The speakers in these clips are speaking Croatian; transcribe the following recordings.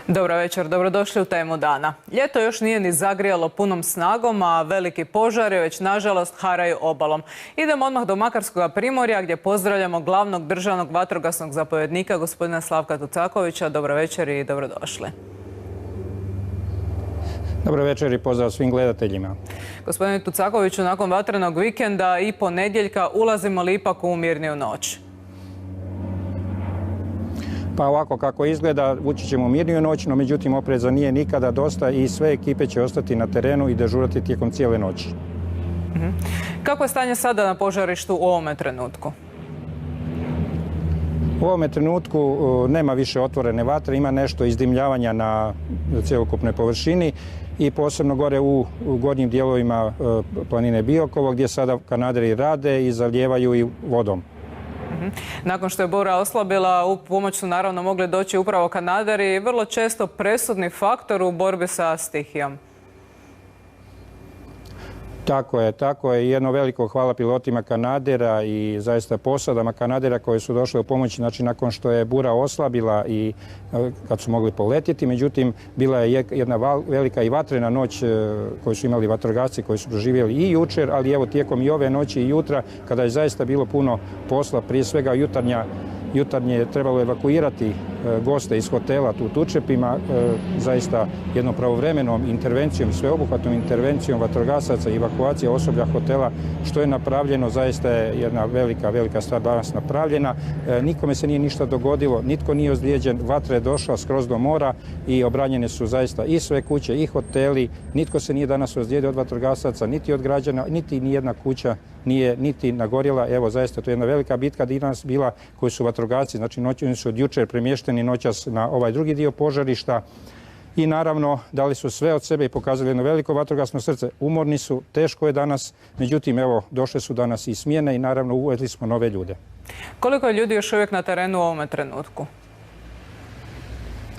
Dobro večer, dobrodošli u Temu dana. Ljeto još nije ni zagrijalo punom snagom, a veliki požari već nažalost haraju obalom. Idemo odmah do Makarskog primorja gdje pozdravljamo glavnog državnog vatrogasnog zapovjednika gospodina Slavka Tucakovića. Dobro večer i dobrodošli. Dobro večer i pozdrav svim gledateljima. Gospodine Tucakoviću, nakon vatrenog vikenda i ponedjeljka ulazimo li ipak u mirniju noć? Pa ovako kako izgleda, ući ćemo u mirniju noć, no međutim opreza nije nikada dosta i sve ekipe će ostati na terenu i dežurati tijekom cijele noći. Kako je stanje sada na požarištu u ovome trenutku? U ovome trenutku nema više otvorene vatre, ima nešto izdimljavanja na cjelokupnoj površini i posebno gore u gornjim dijelovima planine Biokovo gdje sada kanaderi rade i zalijevaju i vodom. Nakon što je bura oslabila, u pomoć su naravno mogli doći upravo kanaderi, vrlo često presudni faktor u borbi sa stihijom. Tako je. Jedno veliko hvala pilotima kanadera i zaista posadama kanadera koji su došli u pomoć, znači nakon što je bura oslabila i kad su mogli poletjeti. Međutim, bila je jedna velika i vatrena noć koju su imali vatrogasci koji su proživjeli i jučer, ali evo tijekom i ove noći i jutra kada je zaista bilo puno posla, prije svega jutarnje je trebalo evakuirati goste iz hotela tu u Tučepima, zaista jednom pravovremenom intervencijom, sveobuhvatnom intervencijom vatrogasaca i evakuacija osoblja hotela, što je napravljeno, zaista je jedna velika stvar danas napravljena. Nikome se nije ništa dogodilo, nitko nije ozlijeđen, vatra je došla skroz do mora i obranjene su zaista i sve kuće i hoteli, nitko se nije danas ozlijedio od vatrogasaca, niti od građana, niti nijedna kuća nije niti nagorjela. Evo, zaista to je jedna velika bitka danas bila koji su vatrogasci, znači oni su od jučer premješteni noćas na ovaj drugi dio požarišta i naravno dali su sve od sebe i pokazali jedno veliko vatrogasno srce. Umorni su, teško je danas, međutim evo došle su danas i smjene i naravno uvedli smo nove ljude. Koliko je ljudi još uvijek na terenu u ovome trenutku?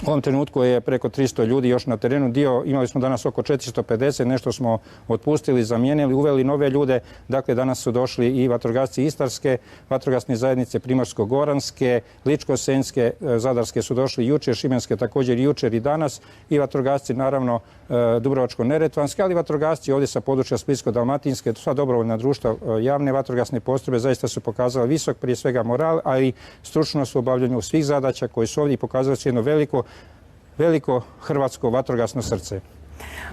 U ovom trenutku je preko 300 ljudi još na terenu. Imali smo danas oko 450, nešto smo otpustili, zamijenili, uveli nove ljude. Dakle, danas su došli i vatrogasci Istarske, vatrogasne zajednice Primorsko-goranske, Ličko-senjske, Zadarske su došli jučer, Šibenske također jučer i danas i vatrogasci naravno Dubrovačko-neretvanske, ali vatrogasci ovdje sa područja Splitsko-dalmatinske, sva dobrovoljna društva, javne vatrogasne postrojbe zaista su pokazali visok prije svega moral, ali i stručnost u obavljanju svih zadaća koji su ovdje pokazali jedno veliko hrvatsko vatrogasno srce.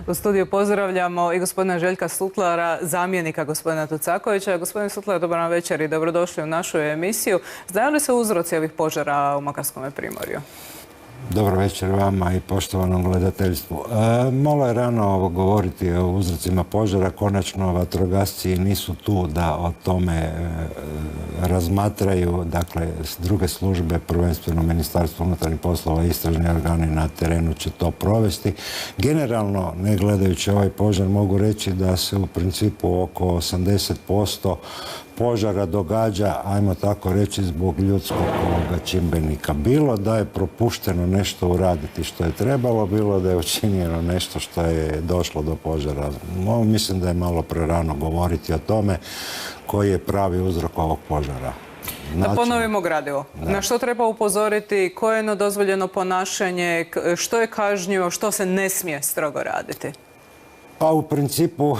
U studiju pozdravljamo i gospodina Željka Sutlara, zamjenika gospodina Tucakovića. Gospodine Sutlar, dobar vam večer i dobrodošli u našu emisiju. Znaju li se uzroci ovih požara u Makarskom primorju? Dobro večer vama i poštovanom gledateljstvu. Malo je rano govoriti o uzrocima požara. Konačno vatrogasci nisu tu da o tome razmatraju. Dakle, druge službe, prvenstveno Ministarstvo unutarnjih poslova i istražni organi na terenu će to provesti. Generalno, ne gledajući ovaj požar, mogu reći da se u principu oko 80% požara događa, ajmo tako reći, zbog ljudskog čimbenika. Bilo da je propušteno nešto uraditi što je trebalo, bilo da je učinjeno nešto što je došlo do požara. Mislim da je malo prerano govoriti o tome koji je pravi uzrok ovog požara. Da ponovimo gradivo. Na što treba upozoriti, koje je nedozvoljeno ponašanje, što je kažnjivo, što se ne smije strogo raditi? Pa u principu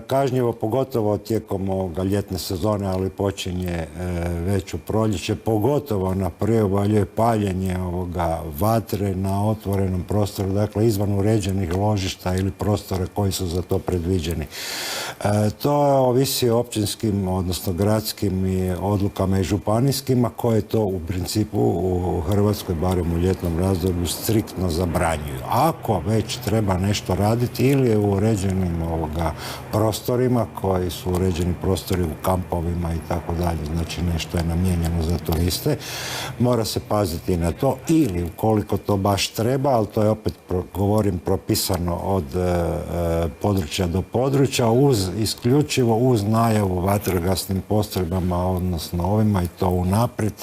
kažnjivo, pogotovo tijekom ljetne sezone, ali počinje već u proljeće, pogotovo na priobalju je paljenje vatre na otvorenom prostoru, dakle izvan uređenih ložišta ili prostore koji su za to predviđeni. To ovisi o općinskim, odnosno gradskim odlukama i županijskima koje to u principu u Hrvatskoj, barem u ljetnom razdoblju, striktno zabranjuju. Ako već treba nešto raditi ili je u uređenim prostorima koji su uređeni prostori u kampovima i tako dalje, znači nešto je namijenjeno za turiste, mora se paziti na to ili ukoliko to baš treba, ali to je opet, govorim, propisano od područja do područja, isključivo uz najavu vatrogasnim postrojbama, odnosno ovima i to unaprijed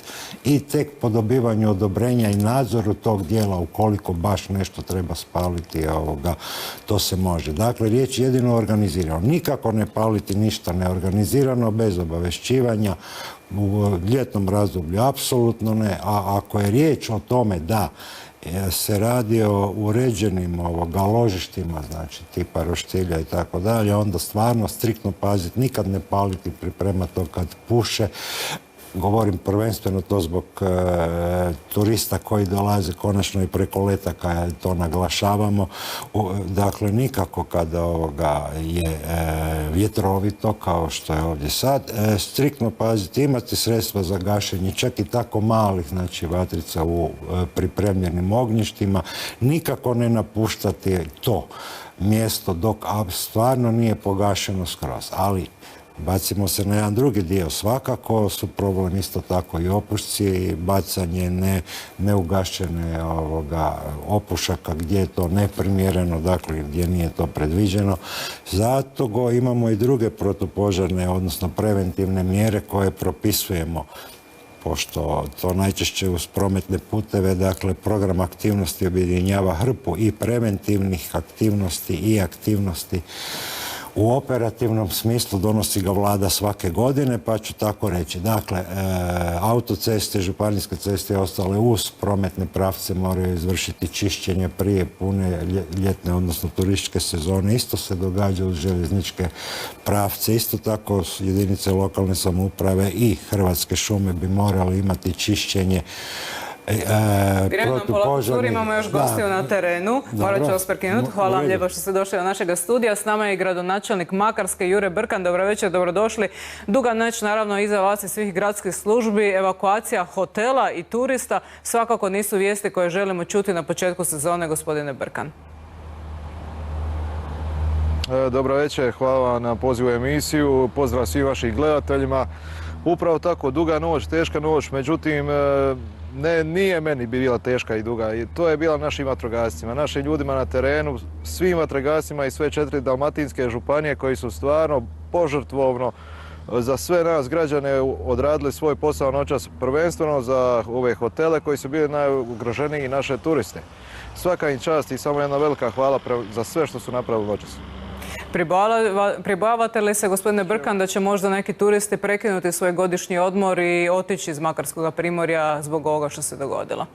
i tek po dobivanju odobrenja i nadzoru tog dijela, ukoliko baš nešto treba spaliti, to se može. Dakle, riječ je jedino organizirano. Nikako ne paliti ništa neorganizirano, bez obavešćivanja, U ljetnom razdoblju apsolutno ne, a ako je riječ o tome da se radi o uređenim ložištima, znači tipa roštilja i tako dalje, onda stvarno striktno paziti, nikad ne paliti, pripremati to kad puše. Govorim prvenstveno to zbog turista koji dolaze konačno i preko leta kada to naglašavamo. Dakle, nikako kada je vjetrovito kao što je ovdje sad. Striktno paziti, imati sredstva za gašenje, čak i tako malih, znači vatrica u pripremljenim ognjištima. Nikako ne napuštati to mjesto dok stvarno nije pogašeno skroz. Ali bacimo se na jedan drugi dio. Svakako su problem isto tako i opušci, bacanje neugašene opušaka gdje je to neprimjereno, dakle gdje nije to predviđeno. Zato imamo i druge protupožarne, odnosno preventivne mjere koje propisujemo, pošto to najčešće uz prometne puteve, dakle program aktivnosti objedinjava hrpu i preventivnih aktivnosti i aktivnosti. U operativnom smislu donosi ga vlada svake godine, pa ću tako reći. Dakle, autoceste, županijske ceste i ostale uz prometne pravce moraju izvršiti čišćenje prije pune ljetne, odnosno turističke sezone. Isto se događa uz željezničke pravce. Isto tako jedinice lokalne samouprave i Hrvatske šume bi morali imati čišćenje protupožarnih. Imamo još gostiju na terenu. Morat ću vas prekinuti. Hvala vam lijepo što ste došli do našega studija. S nama je gradonačelnik Makarske, Jure Brkan. Dobro večer, dobrodošli. Duga noć, naravno, iza vas i svih gradskih službi. Evakuacija hotela i turista svakako nisu vijesti koje želimo čuti na početku sezone, gospodine Brkan. Dobro večer, hvala vam na pozivu u emisiju. Pozdrav svim vašim gledateljima. Upravo tako, duga noć, teška noć, međutim, nije meni bila teška i duga. To je bila našim vatrogascima, našim ljudima na terenu, svim vatrogascima i sve 4 dalmatinske županije koji su stvarno požrtvovno za sve nas građane odradili svoj posao noćas, prvenstveno za ove hotele koji su bili najugroženiji i naše turiste. Svaka im čast i samo jedna velika hvala za sve što su napravili noćas. Pribavate li se, gospodine Brkan, da će možda neki turisti prekinuti svoj godišnji odmor i otići iz Makarskog primorja zbog ovoga što se dogodilo?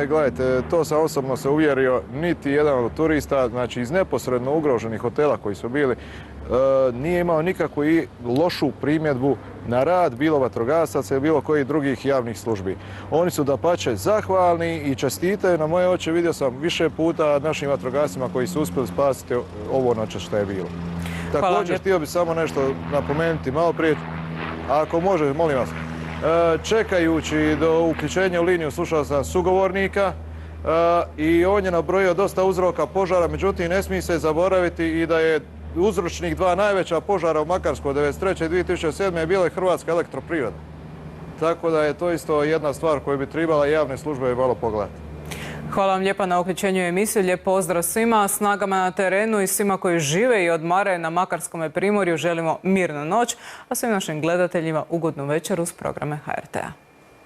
Gledajte, to sam osobno se uvjerio, niti jedan od turista, znači iz neposredno ugroženih hotela koji su bili, nije imao nikakvu lošu primjedbu na rad bilo vatrogasaca ili bilo kojih drugih javnih službi. Oni su dapače zahvalni i čestitaju na moje oči. Vidio sam više puta našim vatrogascima koji su uspjeli spasiti ovo noće što je bilo. Također, htio bih samo nešto napomenuti malo prije, ako može, molim vas. Čekajući do uključenja u liniju slušao sam sugovornika i on je nabrojio dosta uzroka požara, međutim ne smije se zaboraviti i da je uzročnik 2 najveća požara u Makarskoj 1993. i 2007. je bila Hrvatska elektroprivreda. Tako da je to isto jedna stvar koju bi trebala javne službe malo pogledati. Hvala vam lijepa na uključenju emisiju. Lijep pozdrav svima, snagama na terenu i svima koji žive i odmaraju na Makarskom primorju. Želimo mirnu noć, a svim našim gledateljima ugodnu večer uz programe HRT-a.